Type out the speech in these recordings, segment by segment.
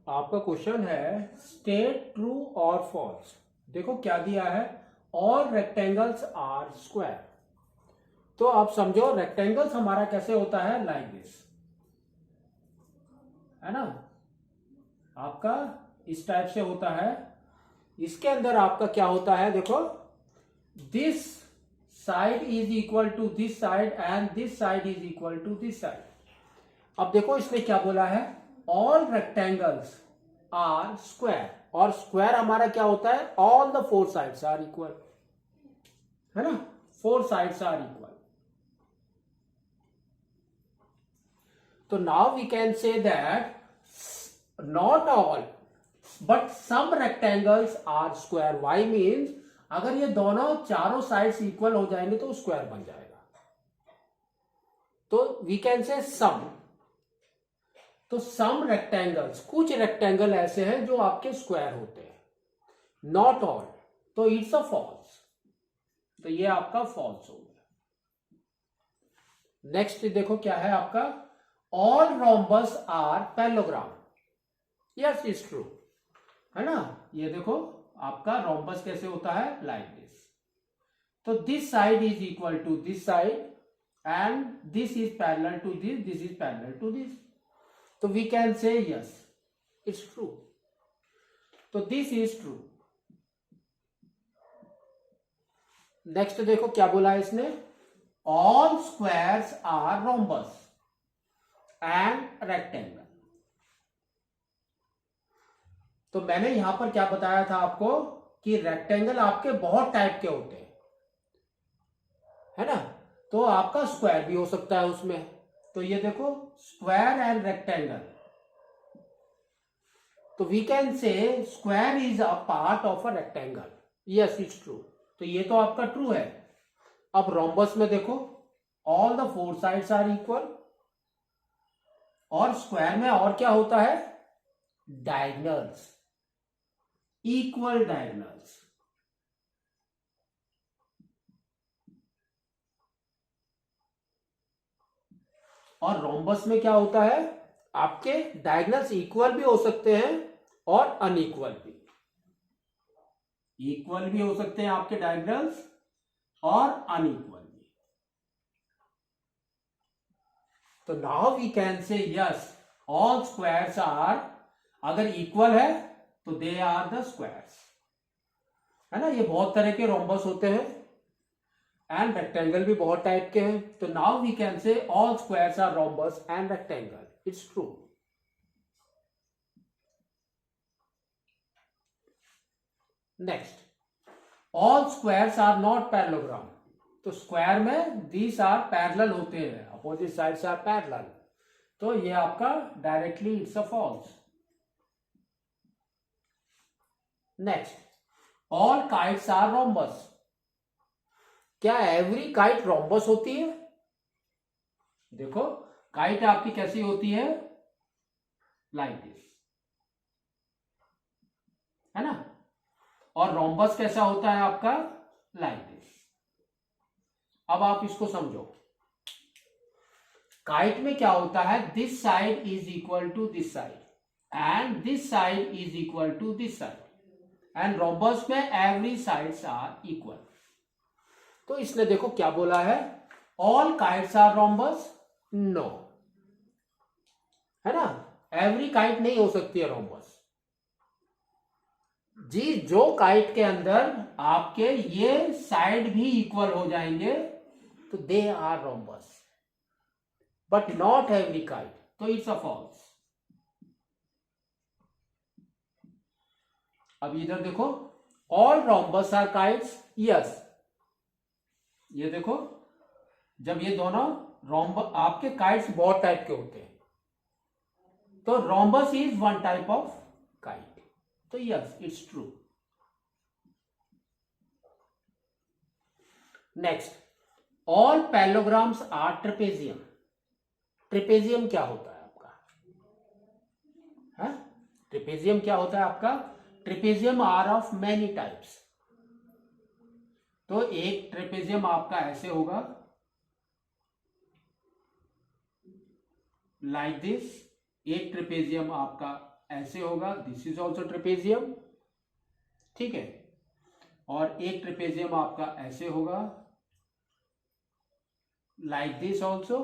आपका क्वेश्चन है state true और फॉल्स। देखो क्या दिया है, ऑल रेक्टेंगल्स आर स्क्वायर। तो आप समझो रेक्टेंगल्स हमारा कैसे होता है, लाइक दिस, है ना, आपका इस टाइप से होता है। इसके अंदर आपका क्या होता है, देखो this side is equal to this side and this side is equal to this side. अब देखो इसने क्या बोला है, ऑल रेक्टेंगल्स आर स्क्वायर, और स्क्वायर हमारा क्या होता है, all the four sides are equal, है ना, फोर साइड्स आर इक्वल। तो now we can say that not all but some rectangles are square. Why means अगर ये दोनों चारों साइड्स इक्वल हो जाएंगे तो स्क्वायर बन जाएगा। तो वी कैन से सम। तो सम रेक्टेंगल्स, कुछ रेक्टेंगल ऐसे हैं जो आपके स्क्वायर होते हैं, नॉट ऑल, तो इट्स अ फॉल्स। तो ये आपका फॉल्स हो गया। नेक्स्ट देखो क्या है आपका, all rhombus are parallelogram. Yes is true, है ना। ये देखो आपका रोम्बस कैसे होता है, लाइक दिस। तो this side is equal to this side and this is parallel to this is parallel to this. तो we can say yes it's true. तो दिस इज ट्रू। नेक्स्ट देखो क्या बोला है इसने, all squares are rhombus and rectangle. तो मैंने यहां पर क्या बताया था आपको कि रेक्टेंगल आपके बहुत टाइप के होते हैं, है ना। तो आपका स्क्वायर भी हो सकता है उसमें। तो ये देखो स्क्वायर एंड रेक्टेंगल। तो we can say square is a part of a rectangle. Yes it's true. तो ये तो आपका ट्रू है। अब रोम्बस में देखो all the four sides are equal, और स्क्वायर में और क्या होता है, डायगोनल्स, इक्वल डायगोनल्स। और रोम्बस में क्या होता है, आपके डायगोनल्स इक्वल भी हो सकते हैं और अनइक्वल भी। इक्वल भी हो सकते हैं आपके डायगोनल्स और अनइक्वल भी। तो now we can say yes all squares are, अगर इक्वल है तो दे आर द स्क्वायर्स, है ना। ये बहुत तरह के रोम्बस होते हैं एंड रेक्टेंगल भी बहुत टाइप के हैं। तो now we can say all squares are rhombus and rectangle, it's true. Next, all squares are not parallelogram. तो स्क्वायर में दीस आर पैरेलल होते हैं, अपोजिट साइड्स आर पैरेलल। तो ये आपका directly it's a false. Next, all kites are rhombus. क्या every kite rhombus होती है? देखो काइट आपकी कैसी होती है, लाइक दिस, है ना। और रोम्बस कैसा होता है आपका, लाइक दिस। अब आप इसको समझो, काइट में क्या होता है, this side is equal to this side and this side is equal to this side, and rhombus में एवरी साइड्स आर इक्वल। तो इसने देखो क्या बोला है, all kites are rhombus, no, है ना। एवरी काइट नहीं हो सकती है रोम्बस। जी जो काइट के अंदर आपके ये साइड भी इक्वल हो जाएंगे तो they are rhombus, but not every kite, तो इट्स अ फॉल्स। अब इधर देखो, all rhombus are kites, yes. ये देखो जब ये दोनों आपके काइट्स बहुत टाइप के होते हैं, तो rhombus is one type of kite, तो yes it's true. Next, all parallelograms are trapezium. Trapezium क्या होता है आपका, है? ट्रेपेजियम क्या होता है आपका, trapezium are of many types. तो एक ट्रेपेजियम आपका ऐसे होगा, लाइक दिस। एक ट्रेपेजियम आपका ऐसे होगा, दिस इज ऑल्सो ट्रेपेजियम, ठीक है। और एक ट्रेपेजियम आपका ऐसे होगा, लाइक दिस ऑल्सो।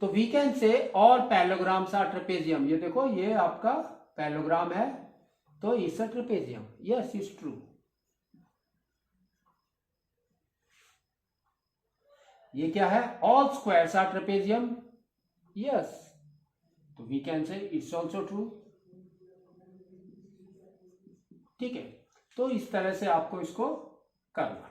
तो we can say all parallelograms are trapezium. ये देखो ये आपका पैरेललोग्राम है, तो it's a trapezium, yes it's true. ये क्या है, all squares are trapezium, yes, तो we can say it's also true, ठीक है। तो इस तरह से आपको इसको करना है।